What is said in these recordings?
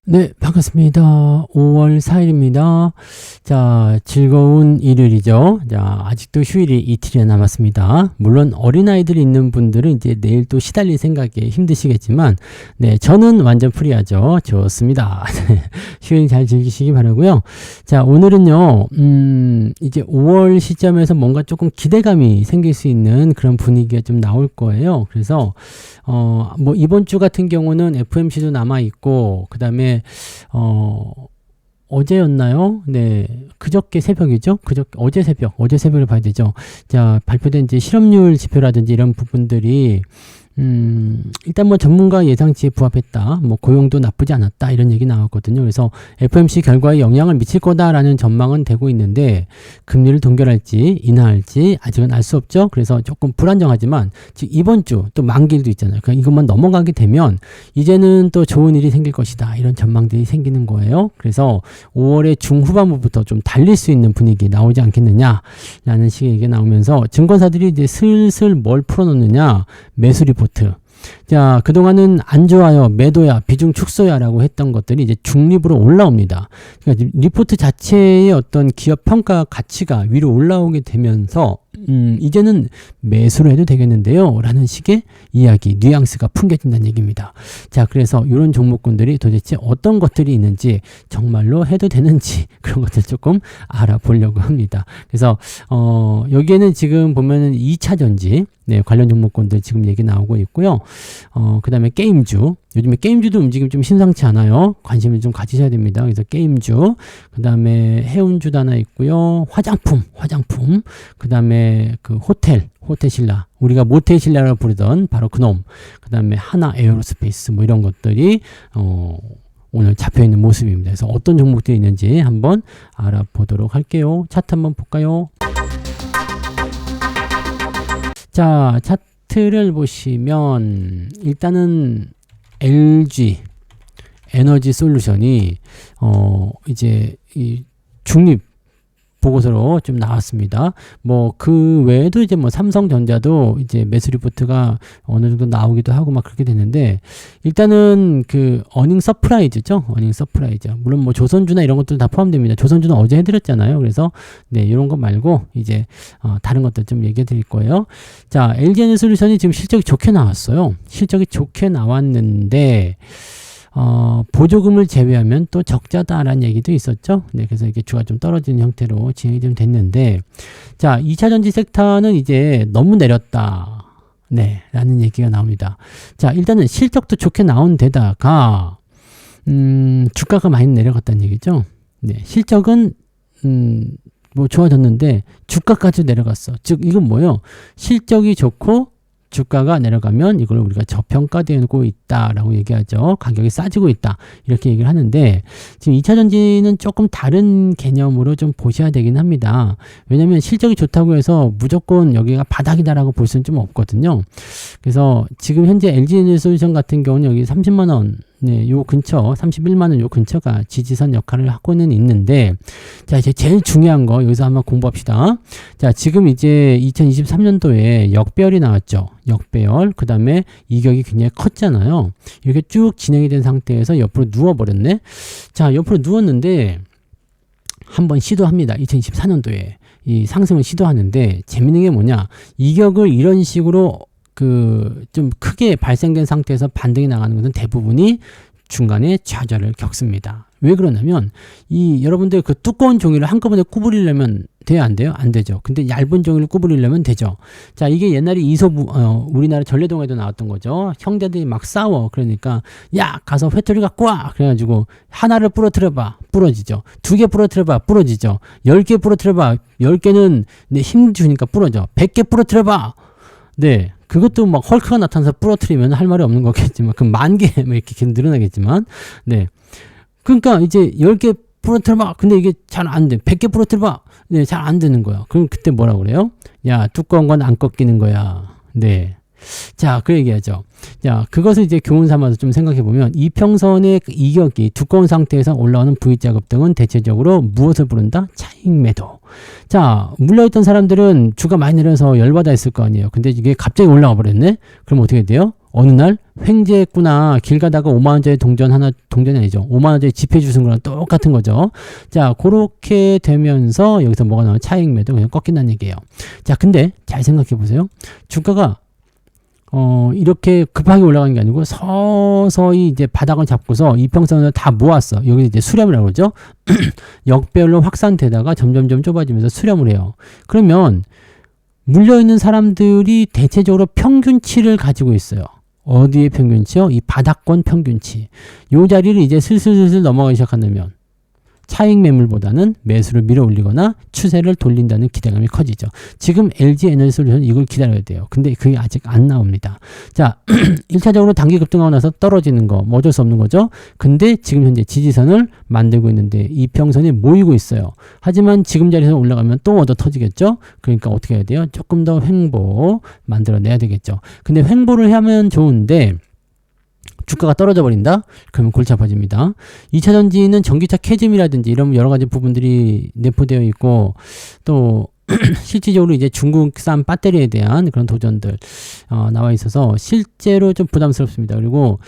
네, 반갑습니다. 5월 4일입니다. 자, 즐거운 일요일이죠. 자, 아직도 휴일이 이틀이나 남았습니다. 물론 어린아이들이 있는 분들은 이제 내일 또 시달릴 생각에 힘드시겠지만, 네, 저는 완전 프리하죠. 좋습니다. 휴일 잘 즐기시기 바라고요. 자, 오늘은요, 이제 5월 시점에서 뭔가 조금 기대감이 생길 수 있는 그런 분위기가 좀 나올 거예요. 그래서, 뭐, 이번 주 같은 경우는 FMC도 남아있고, 그 다음에 어제였나요? 네. 그저께 새벽이죠? 어제 새벽을 봐야 되죠. 자, 발표된 이제 실업률 지표라든지 이런 부분들이, 일단 뭐 전문가 예상치에 부합했다. 뭐 고용도 나쁘지 않았다. 이런 얘기 나왔거든요. 그래서 FOMC 결과에 영향을 미칠 거다라는 전망은 되고 있는데 금리를 동결할지 인하할지 아직은 알 수 없죠. 그래서 조금 불안정하지만 지금 이번 주 또 만기일도 있잖아요. 그러니까 이것만 넘어가게 되면 이제는 또 좋은 일이 생길 것이다. 이런 전망들이 생기는 거예요. 그래서 5월의 중후반부부터 좀 달릴 수 있는 분위기 나오지 않겠느냐라는 식의 얘기가 나오면서 증권사들이 이제 슬슬 뭘 풀어놓느냐. 매수 리포트. 자, 그동안은 안 좋아요, 매도야, 비중 축소야 라고 했던 것들이 이제 중립으로 올라옵니다. 그러니까 리포트 자체의 어떤 기업 평가 가치가 위로 올라오게 되면서 이제는 매수를 해도 되겠는데요 라는 식의 이야기, 뉘앙스가 풍겨진다는 얘기입니다. 자, 그래서 이런 종목군들이 도대체 어떤 것들이 있는지 정말로 해도 되는지 그런 것들 조금 알아보려고 합니다. 그래서 여기에는 지금 보면은 2차 전지 네, 관련 종목군들 지금 얘기 나오고 있고요. 그 다음에 게임주. 요즘에 게임주도 움직임 좀 심상치 않아요. 관심을 좀 가지셔야 됩니다. 그래서 게임주. 그 다음에 해운주도 하나 있고요. 화장품. 그 다음에 그 호텔신라. 우리가 모텔신라라고 부르던 바로 그놈. 그 다음에 하나 에어로스페이스 뭐 이런 것들이, 오늘 잡혀있는 모습입니다. 그래서 어떤 종목들이 있는지 한번 알아보도록 할게요. 차트 한번 볼까요? 자, 차트를 보시면 일단은 LG 에너지 솔루션이 이제 이 중립 보고서로 좀 나왔습니다. 뭐 그 외에도 이제 뭐 삼성전자도 이제 매수 리포트가 어느 정도 나오기도 하고 막 그렇게 됐는데 일단은 그 어닝 서프라이즈죠. 물론 뭐 조선주나 이런 것들 다 포함됩니다. 조선주는 어제 해드렸잖아요. 그래서 네, 이런 거 말고 이제 다른 것들 좀 얘기해 드릴 거예요. 자, LG에너지솔루션이 지금 실적이 좋게 나왔어요. 실적이 좋게 나왔는데 보조금을 제외하면 또 적자다라는 얘기도 있었죠. 네, 그래서 이게 주가 좀 떨어지는 형태로 진행이 좀 됐는데, 자, 2차 전지 섹터는 이제 너무 내렸다. 네, 라는 얘기가 나옵니다. 자, 일단은 실적도 좋게 나온 데다가, 주가가 많이 내려갔다는 얘기죠. 네, 실적은, 뭐 좋아졌는데, 주가까지 내려갔어. 즉, 이건 뭐예요? 실적이 좋고, 주가가 내려가면 이걸 우리가 저평가되고 있다라고 얘기하죠. 가격이 싸지고 있다. 이렇게 얘기를 하는데 지금 2차 전지는 조금 다른 개념으로 좀 보셔야 되긴 합니다. 왜냐하면 실적이 좋다고 해서 무조건 여기가 바닥이다라고 볼 수는 좀 없거든요. 그래서 지금 현재 LG에너지솔루션 같은 경우는 여기 30만 원 네, 요 근처 31만원 요 근처가 지지선 역할을 하고는 있는데 자, 이제 제일 중요한 거 여기서 한번 공부합시다. 자, 지금 이제 2023년도에 역배열이 나왔죠. 역배열. 그 다음에 이격이 굉장히 컸잖아요. 이렇게 쭉 진행이 된 상태에서 옆으로 누워버렸네. 자, 옆으로 누웠는데 한번 시도합니다. 2024년도에 이 상승을 시도하는데 재밌는 게 뭐냐, 이격을 이런 식으로 좀 크게 발생된 상태에서 반등이 나가는 것은 대부분이 중간에 좌절을 겪습니다. 왜 그러냐면 여러분들 그 두꺼운 종이를 한꺼번에 구부리려면 돼요, 안 돼요? 안 되죠. 근데 얇은 종이를 구부리려면 되죠. 자, 이게 옛날에 우리나라 전래동에도 나왔던 거죠. 형제들이 막 싸워. 그러니까 야, 가서 회토리 갖고 와. 그래가지고 하나를 부러뜨려봐. 부러지죠. 2개 부러뜨려봐. 부러지죠. 10개 부러뜨려봐. 10개는 내 힘 주니까 부러져. 100개 부러뜨려봐. 네. 그것도 막 헐크가 나타나서 부러뜨리면 할 말이 없는 거겠지만, 그럼 10,000개 이렇게 계속 늘어나겠지만, 네. 그러니까 이제 10개 부러뜨려봐. 근데 이게 잘 안 돼. 100개 부러뜨려봐. 네, 잘 안 되는 거야. 그럼 그때 뭐라 그래요? 야, 두꺼운 건 안 꺾이는 거야. 네. 자, 그 얘기하죠. 자, 그것을 이제 교훈 삼아서 좀 생각해 보면 이평선의 이격이 두꺼운 상태에서 올라오는 V자 급등은 대체적으로 무엇을 부른다? 차익 매도. 자, 물려있던 사람들은 주가 많이 내려서 열받아 있을 거 아니에요. 근데 이게 갑자기 올라가 버렸네? 그럼 어떻게 돼요? 어느 날 횡재했구나. 길 가다가 5만원짜리 동전이 아니죠. 5만원짜리 지폐 주신 거랑 똑같은 거죠. 자, 그렇게 되면서 여기서 뭐가 나와요? 차익 매도 그냥 꺾인다는 얘기예요. 자, 근데 잘 생각해 보세요. 주가가 이렇게 급하게 올라가는 게 아니고 서서히 이제 바닥을 잡고서 이평선을 다 모았어. 여기 이제 수렴이라고 그러죠. 역별로 확산되다가 점점점 좁아지면서 수렴을 해요. 그러면 물려있는 사람들이 대체적으로 평균치를 가지고 있어요. 어디의 평균치요? 이 바닥권 평균치. 요 자리를 이제 슬슬 넘어가기 시작한다면 차익 매물보다는 매수를 밀어 올리거나 추세를 돌린다는 기대감이 커지죠. 지금 LG 에너지 솔루션은 이걸 기다려야 돼요. 근데 그게 아직 안 나옵니다. 자, 1차적으로 단기 급등하고 나서 떨어지는 거, 뭐 어쩔 수 없는 거죠. 근데 지금 현재 지지선을 만들고 있는데 이평선이 모이고 있어요. 하지만 지금 자리에서 올라가면 또 얻어 터지겠죠. 그러니까 어떻게 해야 돼요? 조금 더 횡보 만들어내야 되겠죠. 근데 횡보를 하면 좋은데 주가가 떨어져 버린다? 그러면 골치 아파집니다. 2차 전지는 전기차 캐즘이라든지 이런 여러 가지 부분들이 내포되어 있고 또 실질적으로 이제 중국산 배터리에 대한 그런 도전들 나와 있어서 실제로 좀 부담스럽습니다. 그리고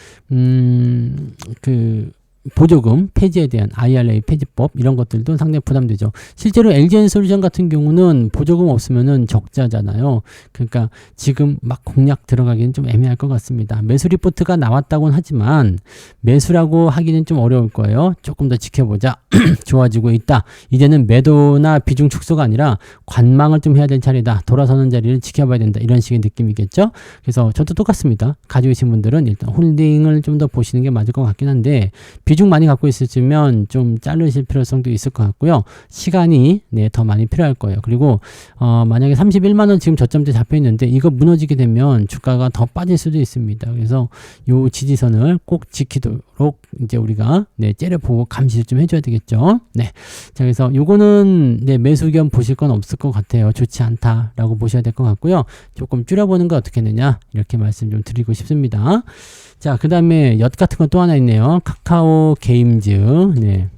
그 보조금 폐지에 대한 IRA 폐지법 이런 것들도 상당히 부담되죠. 실제로 LG에너지솔루션 같은 경우는 보조금 없으면은 적자잖아요. 그러니까 지금 막 공략 들어가기는 좀 애매할 것 같습니다. 매수 리포트가 나왔다고는 하지만 매수라고 하기는 좀 어려울 거예요. 조금 더 지켜보자. 좋아지고 있다. 이제는 매도나 비중 축소가 아니라 관망을 좀 해야 될 차례다. 돌아서는 자리를 지켜봐야 된다. 이런 식의 느낌이겠죠. 그래서 저도 똑같습니다. 가지고 계신 분들은 일단 홀딩을 좀 더 보시는 게 맞을 것 같긴 한데 비중 많이 갖고 있으시면 좀 자르실 필요성도 있을 것 같고요. 시간이 더 많이 필요할 거예요. 그리고 만약에 31만원 지금 저점대 잡혀 있는데 이거 무너지게 되면 주가가 더 빠질 수도 있습니다. 그래서 요 지지선을 꼭 지키도록 이제 우리가 째려보고 감시를 좀 해줘야 되겠죠. 네. 자, 그래서 요거는 매수 겸 보실 건 없을 것 같아요. 좋지 않다라고 보셔야 될 것 같고요. 조금 줄여보는 거 어떻게 했느냐 이렇게 말씀 좀 드리고 싶습니다. 자, 그 다음에 엿 같은 건 또 하나 있네요. 카카오 게임즈. 네.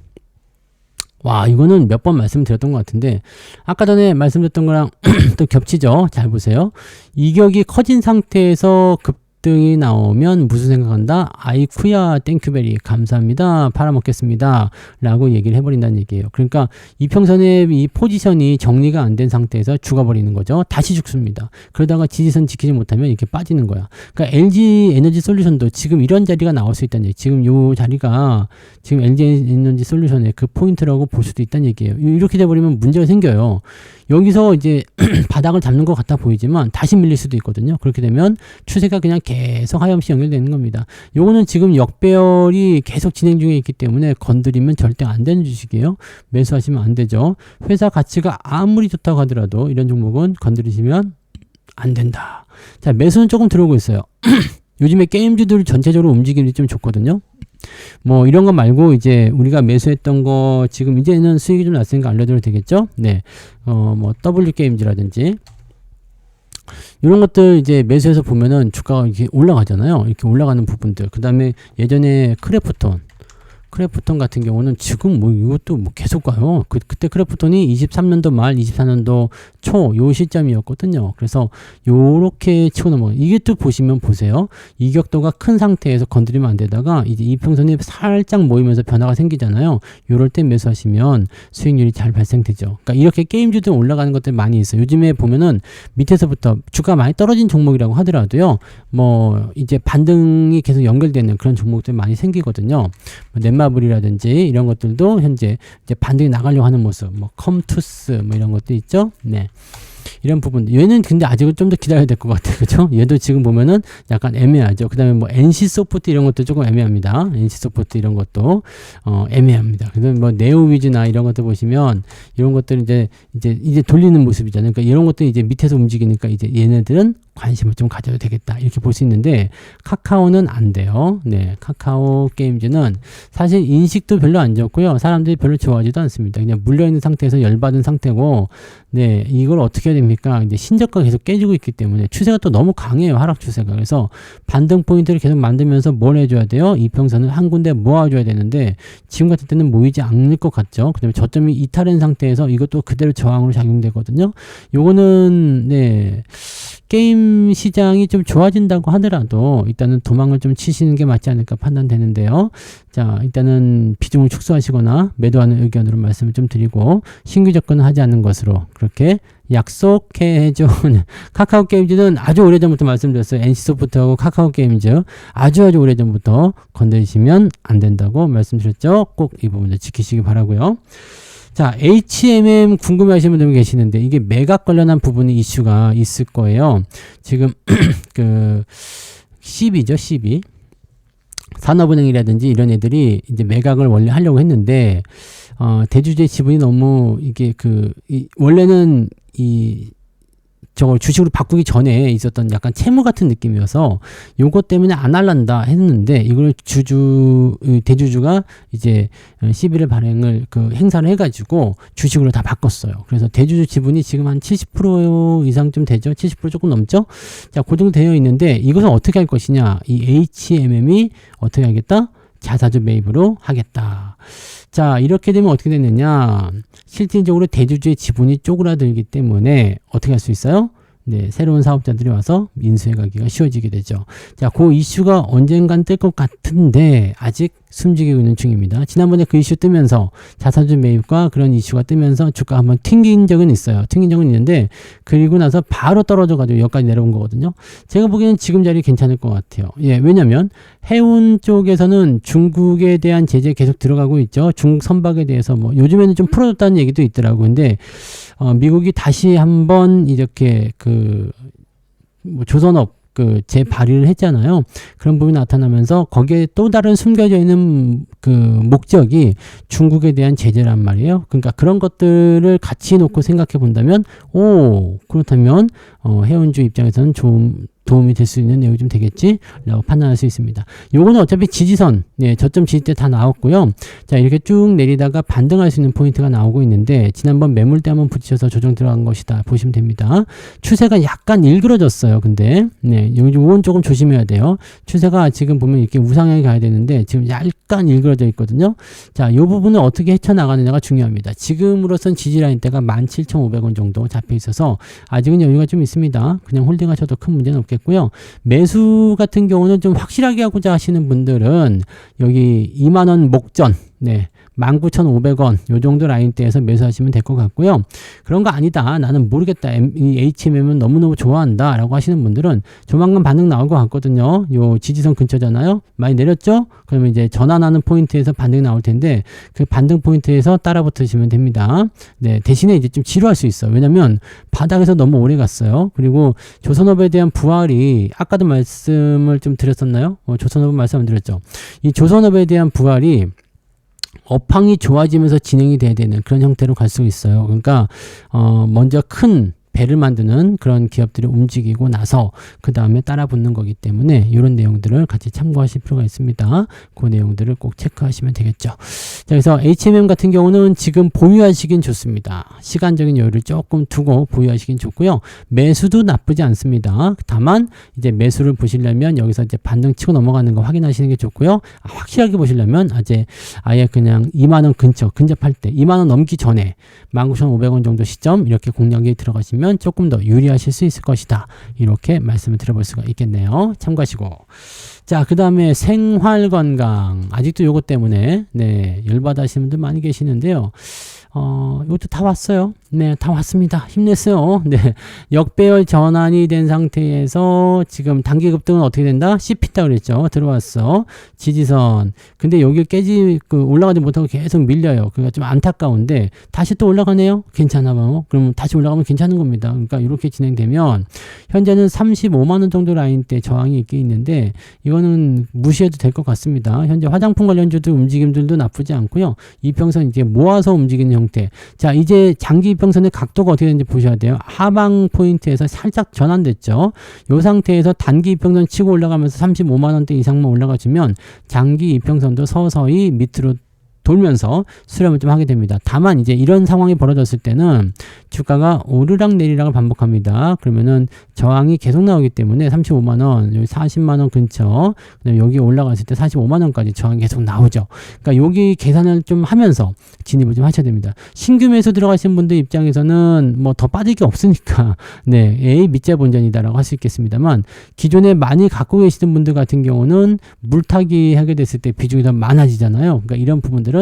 와, 이거는 몇 번 말씀드렸던 것 같은데 아까 전에 말씀드렸던 거랑 또 겹치죠. 잘 보세요. 이격이 커진 상태에서 급등이 나오면 무슨 생각한다? 아이쿠야 땡큐베리 감사합니다. 팔아먹겠습니다. 라고 얘기를 해버린다는 얘기예요. 그러니까 이평선의 이 포지션이 정리가 안 된 상태에서 죽어버리는 거죠. 다시 죽습니다. 그러다가 지지선 지키지 못하면 이렇게 빠지는 거야. 그러니까 LG 에너지 솔루션도 지금 이런 자리가 나올 수 있다는 얘기. 지금 요 자리가 지금 LG 에너지 솔루션의 그 포인트라고 볼 수도 있다는 얘기예요. 이렇게 돼버리면 문제가 생겨요. 여기서 이제 바닥을 잡는 것 같아 보이지만 다시 밀릴 수도 있거든요. 그렇게 되면 추세가 그냥 계속 하염없이 연결되는 겁니다. 요거는 지금 역배열이 계속 진행 중에 있기 때문에 건드리면 절대 안 되는 주식이에요. 매수하시면 안 되죠. 회사 가치가 아무리 좋다고 하더라도 이런 종목은 건드리시면 안 된다. 자, 매수는 조금 들어오고 있어요. 요즘에 게임주들 전체적으로 움직임이 좀 좋거든요. 뭐 이런 거 말고 이제 우리가 매수했던 거 지금 이제는 수익이 좀 났으니까 알려드려도 되겠죠? 네. 뭐 W게임즈라든지 이런 것들 이제 매수해서 보면은 주가가 이렇게 올라가잖아요. 이렇게 올라가는 부분들. 그 다음에 예전에 크래프톤 같은 경우는 지금 뭐 이것도 뭐 계속 가요. 그때 크래프톤이 23년도 말 24년도 초 요 시점이었거든요. 그래서 요렇게 치고 넘어가요. 이게 또 보시면 보세요. 이격도가 큰 상태에서 건드리면 안 되다가 이제 이평선이 살짝 모이면서 변화가 생기잖아요. 요럴 때 매수하시면 수익률이 잘 발생되죠. 그러니까 이렇게 게임주들 올라가는 것들 많이 있어요. 요즘에 보면은 밑에서부터 주가 많이 떨어진 종목이라고 하더라도요. 뭐 이제 반등이 계속 연결되는 그런 종목들 많이 생기거든요. 넷마블이라든지 이런 것들도 현재 이제 반등이 나가려고 하는 모습, 뭐 컴투스 뭐 이런 것도 있죠. 네. 이런 부분들. 얘는 근데 아직은 좀 더 기다려야 될 것 같아요. 그죠? 얘도 지금 보면은 약간 애매하죠. 그 다음에 뭐 NC소프트 이런 것도 조금 애매합니다. NC소프트 이런 것도, 애매합니다. 그 다음에 뭐 네오위즈나 이런 것들 보시면 이런 것들은 이제 돌리는 모습이잖아요. 그러니까 이런 것들이 이제 밑에서 움직이니까 이제 얘네들은 관심을 좀 가져도 되겠다. 이렇게 볼 수 있는데 카카오는 안 돼요. 네. 카카오 게임즈는 사실 인식도 별로 안 좋고요. 사람들이 별로 좋아하지도 않습니다. 그냥 물려있는 상태에서 열받은 상태고, 네. 이걸 어떻게 해야 됩니까? 이제 신저가 계속 깨지고 있기 때문에 추세가 또 너무 강해요. 하락 추세가. 그래서 반등 포인트를 계속 만들면서 뭘 해줘야 돼요? 이평선을 한 군데 모아줘야 되는데 지금 같은 때는 모이지 않을 것 같죠. 그 다음에 저점이 이탈한 상태에서 이것도 그대로 저항으로 작용되거든요. 요거는, 네. 게임 시장이 좀 좋아진다고 하더라도 일단은 도망을 좀 치시는 게 맞지 않을까 판단되는데요. 자, 일단은 비중을 축소하시거나 매도하는 의견으로 말씀을 좀 드리고 신규 접근은 하지 않는 것으로 그렇게 약속해줘. 카카오 게임즈는 아주 오래전부터 말씀드렸어요. NC소프트하고 카카오 게임즈 아주 오래전부터 건드리시면 안 된다고 말씀드렸죠. 꼭 이 부분을 지키시기 바라고요. 자, HMM 궁금해하시는 분들 계시는데 이게 매각 관련한 부분이 이슈가 있을 거예요. 지금 그 CB죠, CB. 산업은행이라든지 이런 애들이 이제 매각을 원래 하려고 했는데 대주주의 지분이 너무 이게 원래는 저걸 주식으로 바꾸기 전에 있었던 약간 채무 같은 느낌이어서 요것 때문에 안 할란다 했는데 이걸 대주주가 이제 시비를 발행을 행사를 해가지고 주식으로 다 바꿨어요. 그래서 대주주 지분이 지금 한 70% 이상 좀 되죠. 70% 조금 넘죠. 자, 그 정도 되어 있는데 이것은 어떻게 할 것이냐. 이 HMM이 어떻게 하겠다? 자사주 매입으로 하겠다. 자, 이렇게 되면 어떻게 되느냐. 실질적으로 대주주의 지분이 쪼그라들기 때문에 어떻게 할 수 있어요? 네, 새로운 사업자들이 와서 인수해 가기가 쉬워지게 되죠. 자, 그 이슈가 언젠간 뜰 것 같은데 아직 숨지고 있는 중입니다. 지난번에 그 이슈 뜨면서 자사주 매입과 그런 이슈가 뜨면서 주가 한번 튕긴 적은 있어요. 튕긴 적은 있는데 그리고 나서 바로 떨어져가지고 여기까지 내려온 거거든요. 제가 보기에는 지금 자리 괜찮을 것 같아요. 예, 왜냐면 해운 쪽에서는 중국에 대한 제재 계속 들어가고 있죠. 중국 선박에 대해서 뭐 요즘에는 좀 풀어줬다는 얘기도 있더라고요. 근데 미국이 다시 한번 이렇게 조선업 재발의를 했잖아요. 그런 부분이 나타나면서 거기에 또 다른 숨겨져 있는 목적이 중국에 대한 제재란 말이에요. 그러니까 그런 것들을 같이 놓고 생각해 본다면, 그렇다면, 해운주 입장에서는 좀 도움이 될 수 있는 내용이 좀 되겠지? 라고 판단할 수 있습니다. 요거는 어차피 지지선, 저점 지지대 다 나왔고요. 자, 이렇게 쭉 내리다가 반등할 수 있는 포인트가 나오고 있는데, 지난번 매물대 한번 붙이셔서 조정 들어간 것이다. 보시면 됩니다. 추세가 약간 일그러졌어요. 근데, 요건 조금 조심해야 돼요. 추세가 지금 보면 이렇게 우상향이 가야 되는데, 지금 약간 일그러져 있거든요. 자, 요 부분을 어떻게 헤쳐나가느냐가 중요합니다. 지금으로선 지지라인대가 17,500원 정도 잡혀 있어서, 아직은 여유가 좀 있습니다. 그냥 홀딩 하셔도 큰 문제는 없겠고요. 매수 같은 경우는 좀 확실하게 하고자 하시는 분들은 여기 2만원 목전 19,500원 요 정도 라인대에서 매수하시면 될 것 같고요. 그런 거 아니다. 나는 모르겠다. 이 HMM은 너무너무 좋아한다. 라고 하시는 분들은 조만간 반등 나올 것 같거든요. 요 지지선 근처잖아요. 많이 내렸죠? 그러면 이제 전환하는 포인트에서 반등이 나올 텐데 그 반등 포인트에서 따라 붙으시면 됩니다. 대신에 이제 좀 지루할 수 있어요. 왜냐면 바닥에서 너무 오래 갔어요. 그리고 조선업에 대한 부활이 아까도 말씀을 좀 드렸었나요? 조선업은 말씀 안 드렸죠. 이 조선업에 대한 부활이 업황이 좋아지면서 진행이 돼야 되는 그런 형태로 갈 수 있어요. 그러니까 먼저 큰 배를 만드는 그런 기업들이 움직이고 나서 그 다음에 따라 붙는 거기 때문에 이런 내용들을 같이 참고하실 필요가 있습니다. 그 내용들을 꼭 체크하시면 되겠죠. 자, 그래서 HMM 같은 경우는 지금 보유하시긴 좋습니다. 시간적인 여유를 조금 두고 보유하시긴 좋고요. 매수도 나쁘지 않습니다. 다만 이제 매수를 보시려면 여기서 이제 반등 치고 넘어가는 거 확인하시는 게 좋고요. 확실하게 보시려면 아예 그냥 2만원 근접할 때 2만원 넘기 전에 19,500원 정도 시점 이렇게 공략이 들어가시면 조금 더 유리하실 수 있을 것이다. 이렇게 말씀을 드려볼 수가 있겠네요. 참고하시고. 자, 그 다음에 생활건강. 아직도 요것 때문에 열받아 하시는 분들 많이 계시는데요. 이것도 다 왔어요. 다 왔습니다. 힘냈어요. 역배열 전환이 된 상태에서 지금 단기 급등은 어떻게 된다? 씹힌다 그랬죠. 들어왔어. 지지선. 근데 여기 올라가지 못하고 계속 밀려요. 그러니까 좀 안타까운데 다시 또 올라가네요. 괜찮아 봐요. 그럼 다시 올라가면 괜찮은 겁니다. 그러니까 이렇게 진행되면 현재는 35만원 정도 라인대 저항이 있게 있는데 이거는 무시해도 될 것 같습니다. 현재 화장품 관련주들 움직임들도 나쁘지 않고요. 이평선 이제 모아서 움직이는 형태. 자, 이제 장기 이평선의 각도가 어떻게 되는지 보셔야 돼요. 하방 포인트에서 살짝 전환됐죠. 이 상태에서 단기 이평선 치고 올라가면서 35만원대 이상만 올라가주면 장기 이평선도 서서히 밑으로 돌면서 수렴을 좀 하게 됩니다. 다만 이제 이런 상황이 벌어졌을 때는 주가가 오르락 내리락을 반복합니다. 그러면은 저항이 계속 나오기 때문에 35만 원, 여기 40만 원 근처, 그다음에 여기 올라갔을 때 45만 원까지 저항이 계속 나오죠. 그러니까 여기 계산을 좀 하면서 진입을 좀 하셔야 됩니다. 신규 매수 들어가신 분들 입장에서는 뭐 더 빠질 게 없으니까 네, 에이 밑자 본전이다라고 할 수 있겠습니다만 기존에 많이 갖고 계시는 분들 같은 경우는 물타기 하게 됐을 때 비중이 더 많아지잖아요. 그러니까 이런 부분들은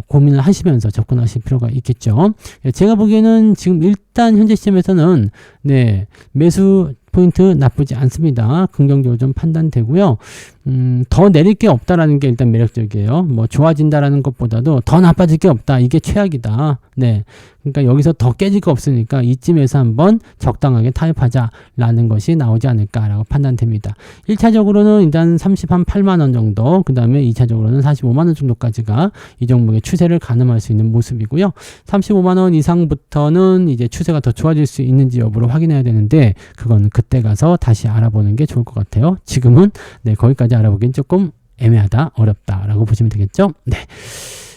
고민을 하시면서 접근하실 필요가 있겠죠. 제가 보기에는 지금 일단 현재 시점에서는 네, 매수 포인트 나쁘지 않습니다. 긍정적으로 좀 판단되고요. 더 내릴 게 없다라는 게 일단 매력적이에요. 뭐 좋아진다라는 것보다도 더 나빠질 게 없다. 이게 최악이다. 네. 그러니까 여기서 더 깨질 거 없으니까 이쯤에서 한번 적당하게 타협하자라는 것이 나오지 않을까라고 판단됩니다. 1차적으로는 일단 38만 원 정도, 그 다음에 2차적으로는 45만 원 정도까지가 이 종목의 추세를 가늠할 수 있는 모습이고요. 35만 원 이상부터는 이제 추세가 더 좋아질 수 있는지 여부를 확인해야 되는데 그건 그때 가서 다시 알아보는 게 좋을 것 같아요. 지금은 네, 거기까지 알아보기엔 조금 애매하다, 어렵다라고 보시면 되겠죠. 네.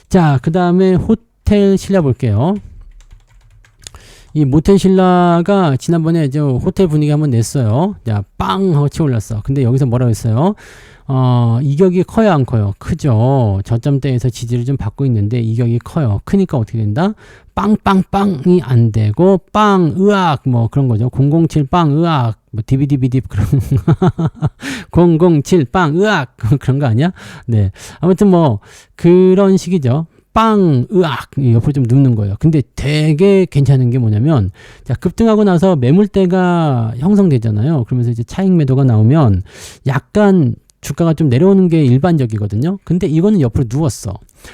자, 그 다음에 호텔 신라 볼게요. 이 모텔 신라가 지난번에 저 호텔 분위기 한번 냈어요. 자, 빵 하고 치고 올랐어. 근데 여기서 뭐라고 했어요? 이격이 커요, 안 커요? 크죠. 저점대에서 지지를 좀 받고 있는데 이격이 커요. 크니까 어떻게 된다? 빵빵빵이 안 되고 빵 으악 뭐 그런 거죠. 007 빵 으악 뭐 디비디비디 그런 007 빵 으악 그런 거 아니야? 네. 아무튼 뭐 그런 식이죠. 빵, 으악, 옆으로 좀 눕는 거예요. 근데 되게 괜찮은 게 뭐냐면, 자, 급등하고 나서 매물대가 형성되잖아요. 그러면서 이제 차익 매도가 나오면 약간 주가가 좀 내려오는 게 일반적이거든요. 근데 이거는 옆으로 누웠어.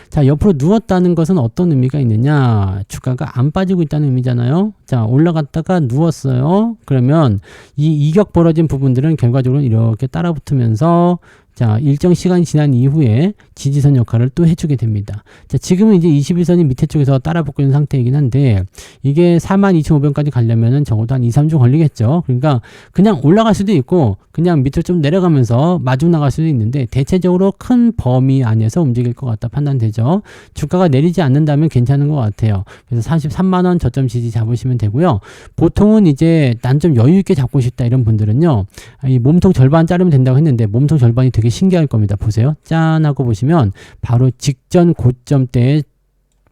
자, 옆으로 누웠다는 것은 어떤 의미가 있느냐? 주가가 안 빠지고 있다는 의미잖아요. 자, 올라갔다가 누웠어요. 그러면 이 이격 벌어진 부분들은 결과적으로 이렇게 따라붙으면서 자, 일정 시간이 지난 이후에 지지선 역할을 또 해주게 됩니다. 자, 지금은 이제 21선이 밑에 쪽에서 따라붙고 있는 상태이긴 한데, 이게 42,500원까지 가려면은 적어도 한 2, 3주 걸리겠죠. 그러니까 그냥 올라갈 수도 있고, 그냥 밑으로 좀 내려가면서 마중 나갈 수도 있는데, 대체적으로 큰 범위 안에서 움직일 것 같다 판단되죠. 주가가 내리지 않는다면 괜찮은 것 같아요. 그래서 43만원 저점 지지 잡으시면 되고요. 보통은 이제 난 좀 여유있게 잡고 싶다 이런 분들은요, 이 몸통 절반 자르면 된다고 했는데, 몸통 절반이 되게 신기할 겁니다. 보세요. 짠 하고 보시면 바로 직전 고점 때에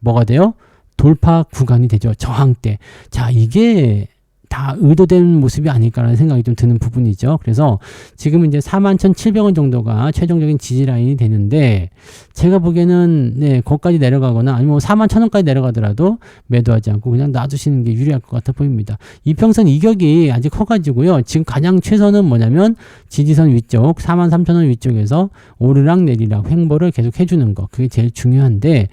뭐가 돼요? 돌파 구간이 되죠. 저항대. 자, 이게 다 의도된 모습이 아닐까라는 생각이 좀 드는 부분이죠. 그래서 지금은 이제 41,700원 정도가 최종적인 지지 라인이 되는데 제가 보기에는 네, 거기까지 내려가거나 아니면 41,000원까지 내려가더라도 매도하지 않고 그냥 놔두시는 게 유리할 것 같아 보입니다. 이평선 이격이 아직 커가지고요. 지금 가장 최선은 뭐냐면 지지선 위쪽 43,000원 위쪽에서 오르락 내리락 횡보를 계속 해주는 거. 그게 제일 중요한데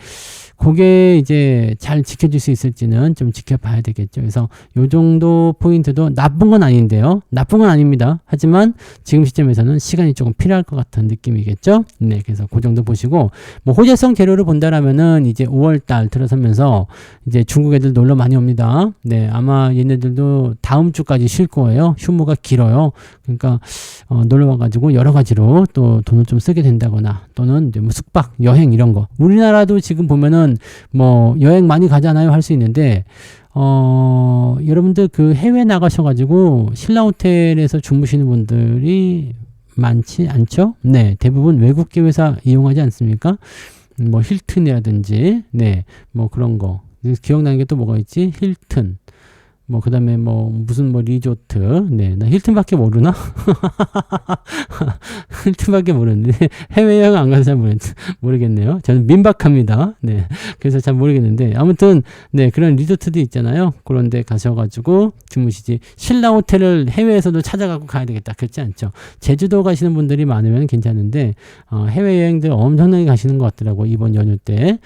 그게 이제 잘 지켜질 수 있을지는 좀 지켜봐야 되겠죠. 그래서 요 정도 포인트도 나쁜 건 아닌데요. 나쁜 건 아닙니다. 하지만 지금 시점에서는 시간이 조금 필요할 것 같은 느낌이겠죠. 네, 그래서 그 정도 보시고 뭐 호재성 재료를 본다라면은 이제 5월달 들어서면서 이제 중국 애들 놀러 많이 옵니다. 네, 아마 얘네들도 다음 주까지 쉴 거예요. 휴무가 길어요. 그러니까 놀러 와가지고 여러 가지로 또 돈을 좀 쓰게 된다거나 또는 이제 뭐 숙박, 여행 이런 거. 우리나라도 지금 보면은 뭐 여행 많이 가잖아요 할 수 있는데 여러분들 그 해외 나가셔가지고 신라 호텔에서 주무시는 분들이 많지 않죠? 네, 대부분 외국계 회사 이용하지 않습니까? 뭐 힐튼이라든지 네, 뭐 그런 거 기억나는 게 또 뭐가 있지? 힐튼. 뭐 그다음에 뭐 무슨 뭐 리조트 네 나 힐튼밖에 모르나 힐튼밖에 모르는데 해외여행 안 가서 잘 모르겠네요. 저는 민박합니다. 네 그래서 잘 모르겠는데 아무튼 네 그런 리조트도 있잖아요. 그런데 가셔가지고 주무시지 신라 호텔을 해외에서도 찾아가고 가야 되겠다 그렇지 않죠. 제주도 가시는 분들이 많으면 괜찮은데 해외여행들 엄청나게 가시는 것 같더라고 이번 연휴 때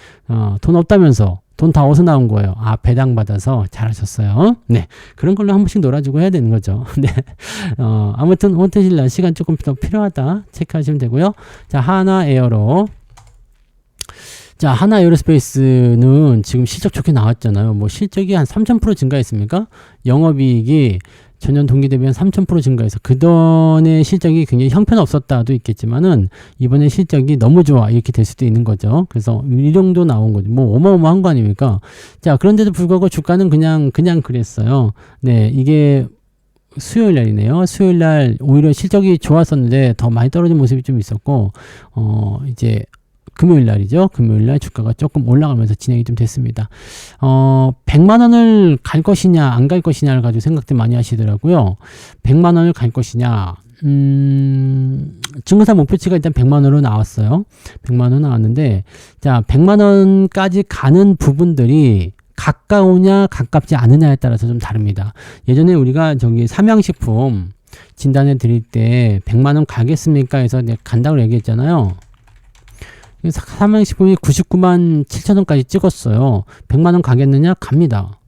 돈 없다면서. 돈 다 어디서 나온 거예요? 아, 배당 받아서 잘하셨어요. 네. 그런 걸로 한 번씩 놀아주고 해야 되는 거죠. 네. 아무튼 호텔 신라 시간 조금 더 필요하다. 체크하시면 되고요. 자, 하나 에어로. 자, 하나 에어로스페이스는 지금 실적 좋게 나왔잖아요. 뭐 실적이 한 3,000% 증가했습니까? 영업이익이 전년 동기 대비 한 3,000% 증가해서 그전에 실적이 굉장히 형편없었다도 있겠지만은 이번에 실적이 너무 좋아 이렇게 될 수도 있는 거죠. 그래서 이 정도 나온 거죠. 뭐 어마어마한 거 아닙니까? 자, 그런데도 불구하고 주가는 그냥 그랬어요. 네, 이게 수요일 날이네요. 수요일 날 오히려 실적이 좋았었는데 더 많이 떨어진 모습이 좀 있었고, 이제 금요일 날이죠. 금요일 날 주가가 조금 올라가면서 진행이 좀 됐습니다. 100만 원을 갈 것이냐, 안 갈 것이냐를 가지고 생각들 많이 하시더라고요. 100만 원을 갈 것이냐, 증거사 목표치가 일단 100만 원으로 나왔어요. 100만 원 나왔는데, 자, 100만 원까지 가는 부분들이 가까우냐 가깝지 않으냐에 따라서 좀 다릅니다. 예전에 우리가 저기 삼양식품 진단해 드릴 때 100만 원 가겠습니까 해서 간다고 얘기했잖아요. 삼양식품이 99만 7천 원까지 찍었어요. 100만 원 가겠느냐? 갑니다.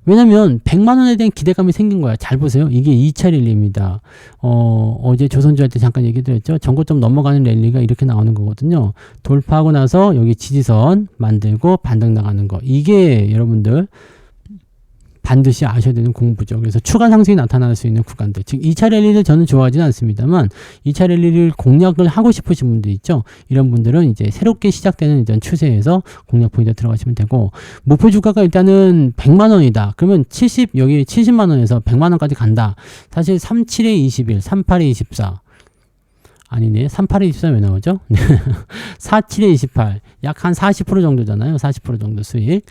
왜냐면 100만 원에 대한 기대감이 생긴 거야. 잘 보세요. 이게 2차 랠리입니다. 어제 조선주할 때 잠깐 얘기 드렸죠. 전고점 넘어가는 랠리가 이렇게 나오는 거거든요. 돌파하고 나서 여기 지지선 만들고 반등 나가는 거. 이게 여러분들 반드시 아셔야 되는 공부죠. 그래서 추가 상승이 나타날 수 있는 구간들. 즉 2차 랠리를 저는 좋아하지는 않습니다만 2차 랠리를 공략을 하고 싶으신 분들 있죠. 이런 분들은 이제 새롭게 시작되는 이런 추세에서 공략 포인트 들어가시면 되고, 목표 주가가 일단은 100만 원이다. 그러면 여기 70만 원에서 100만 원까지 간다. 사실 37에 21, 38에 24. 아니네. 38에 24 왜 나오죠? 47에 28. 약 한 40% 정도잖아요. 40% 정도 수익.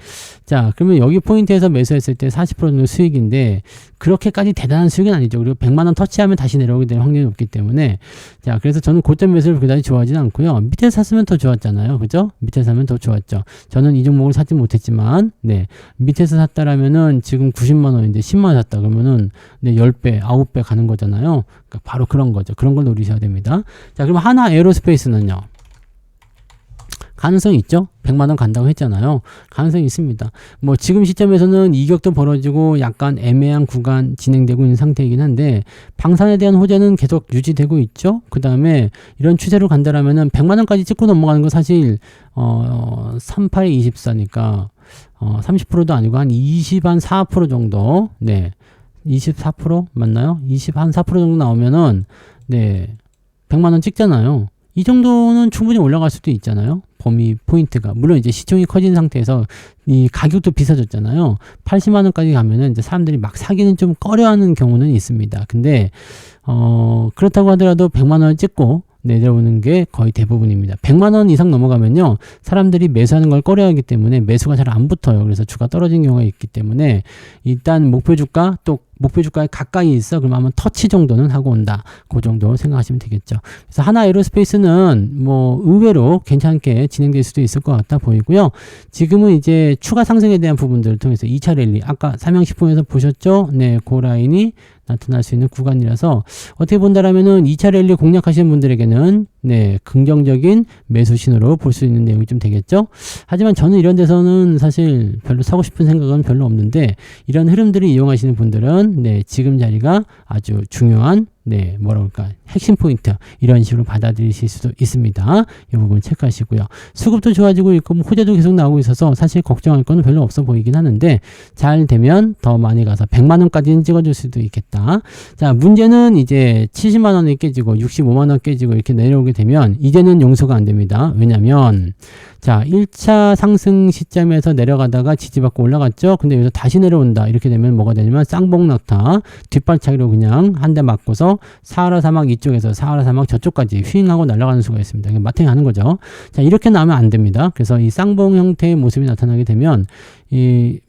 자, 그러면 여기 포인트에서 매수했을 때 40% 정도 수익인데, 그렇게까지 대단한 수익은 아니죠. 그리고 100만 원 터치하면 다시 내려오게 될 확률이 높기 때문에. 자, 그래서 저는 고점 매수를 그다지 좋아하지는 않고요. 밑에 샀으면 더 좋았잖아요. 그죠? 밑에 사면 더 좋았죠. 저는 이 종목을 사지 못했지만, 네. 밑에서 샀다라면은 지금 90만 원인데 10만 원 샀다 그러면은 네, 10배, 9배 가는 거잖아요. 그러니까 바로 그런 거죠. 그런 걸 노리셔야 됩니다. 자, 그럼 하나 에어로스페이스는요. 가능성이 있죠? 100만 원 간다고 했잖아요. 가능성이 있습니다. 뭐 지금 시점에서는 이격도 벌어지고 약간 애매한 구간 진행되고 있는 상태이긴 한데, 방산에 대한 호재는 계속 유지되고 있죠. 그 다음에 이런 추세로 간다라면은 100만 원까지 찍고 넘어가는 거 사실 38에 24니까 30%도 아니고 한 4% 정도, 네, 24% 맞나요? 4% 정도 나오면은 네, 100만 원 찍잖아요. 이 정도는 충분히 올라갈 수도 있잖아요. 범위 포인트가. 물론 이제 시총이 커진 상태에서 이 가격도 비싸졌잖아요. 80만 원까지 가면은 이제 사람들이 막 사기는 좀 꺼려하는 경우는 있습니다. 근데 그렇다고 하더라도 100만 원을 찍고 내려오는 게 거의 대부분입니다. 100만 원 이상 넘어가면요, 사람들이 매수하는 걸 꺼려하기 때문에 매수가 잘 안 붙어요. 그래서 주가 떨어진 경우가 있기 때문에 일단 목표 주가, 또 목표 주가에 가까이 있어 그러면 한번 터치 정도는 하고 온다. 그 정도 생각하시면 되겠죠. 그래서 하나 에어로스페이스는 뭐 의외로 괜찮게 진행될 수도 있을 것 같다 보이고요. 지금은 이제 추가 상승에 대한 부분들을 통해서 2차 랠리, 아까 삼양식품에서 보셨죠? 네, 그 라인이 나타날 수 있는 구간이라서 어떻게 본다라면은 2차 랠리 공략하시는 분들에게는 네, 긍정적인 매수 신호로 볼 수 있는 내용이 좀 되겠죠. 하지만 저는 이런 데서는 사실 별로 사고 싶은 생각은 별로 없는데, 이런 흐름들을 이용하시는 분들은 네, 지금 자리가 아주 중요한 네, 뭐랄까 핵심 포인트, 이런 식으로 받아들이실 수도 있습니다. 이 부분 체크하시고요. 수급도 좋아지고 있고 호재도 계속 나오고 있어서 사실 걱정할 건 별로 없어 보이긴 하는데, 잘 되면 더 많이 가서 100만 원까지는 찍어줄 수도 있겠다. 자, 문제는 이제 70만 원이 깨지고 65만 원 깨지고 이렇게 내려오게 되면 이제는 용서가 안 됩니다. 왜냐면 자, 1차 상승 시점에서 내려가다가 지지받고 올라갔죠. 근데 여기서 다시 내려온다. 이렇게 되면 뭐가 되냐면 쌍봉 낙타, 뒷발차기로 그냥 한 대 맞고서 사하라 사막 이쪽에서 사하라 사막 저쪽까지 휘잉하고 날아가는 수가 있습니다. 마탱이 하는 거죠. 자, 이렇게 나오면 안 됩니다. 그래서 이 쌍봉 형태의 모습이 나타나게 되면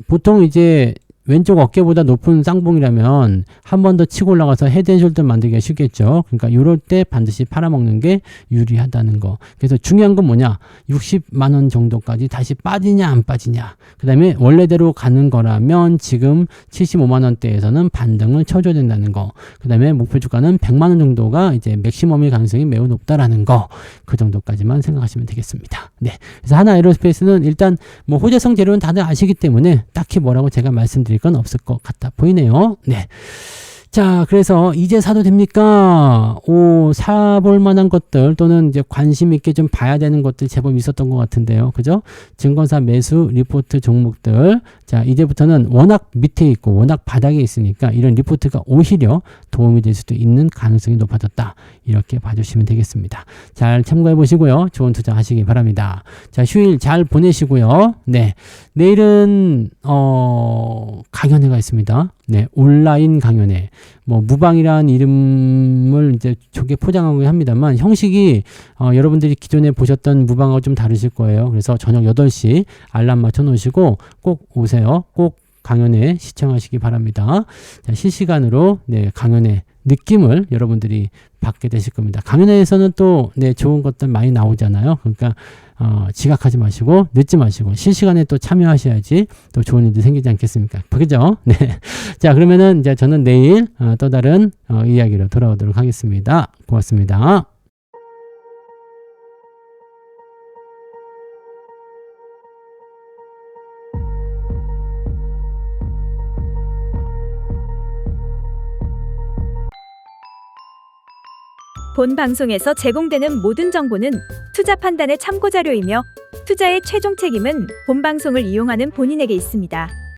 보통 이제 왼쪽 어깨보다 높은 쌍봉이라면 한 번 더 치고 올라가서 헤드앤숄더 만들기가 쉽겠죠. 그러니까 이럴 때 반드시 팔아먹는 게 유리하다는 거. 그래서 중요한 건 뭐냐, 60만 원 정도까지 다시 빠지냐 안 빠지냐. 그 다음에 원래대로 가는 거라면 지금 75만 원대에서는 반등을 쳐줘야 된다는 거. 그 다음에 목표 주가는 100만 원 정도가 이제 맥시멈일 가능성이 매우 높다라는 거. 그 정도까지만 생각하시면 되겠습니다. 네. 그래서 하나 에어로스페이스는 일단 뭐 호재성 재료는 다들 아시기 때문에 딱히 뭐라고 제가 말씀드릴 건 없을 것 같아 보이네요. 네. 자, 그래서 이제 사도 됩니까? 사볼 만한 것들 또는 이제 관심 있게 좀 봐야 되는 것들 제법 있었던 것 같은데요. 그죠? 증권사 매수 리포트 종목들. 자, 이제부터는 워낙 밑에 있고 워낙 바닥에 있으니까 이런 리포트가 오히려 도움이 될 수도 있는 가능성이 높아졌다. 이렇게 봐주시면 되겠습니다. 잘 참고해 보시고요. 좋은 투자 하시기 바랍니다. 자, 휴일 잘 보내시고요. 네. 내일은, 강연회가 있습니다. 네. 온라인 강연회. 뭐, 무방이라는 이름을 이제 좋게 포장하고 합니다만, 형식이, 여러분들이 기존에 보셨던 무방하고 좀 다르실 거예요. 그래서 저녁 8시 알람 맞춰 놓으시고 꼭 오세요. 꼭 강연회 시청하시기 바랍니다. 자, 실시간으로, 네, 강연회 느낌을 여러분들이 받게 되실 겁니다. 강연회에서는 또, 네, 좋은 것들 많이 나오잖아요. 그러니까, 지각하지 마시고, 늦지 마시고, 실시간에 또 참여하셔야지 또 좋은 일도 생기지 않겠습니까? 그죠? 네. 자, 그러면은 이제 저는 내일 또 다른 이야기로 돌아오도록 하겠습니다. 고맙습니다. 본 방송에서 제공되는 모든 정보는 투자 판단의 참고 자료이며 투자의 최종 책임은 본 방송을 이용하는 본인에게 있습니다.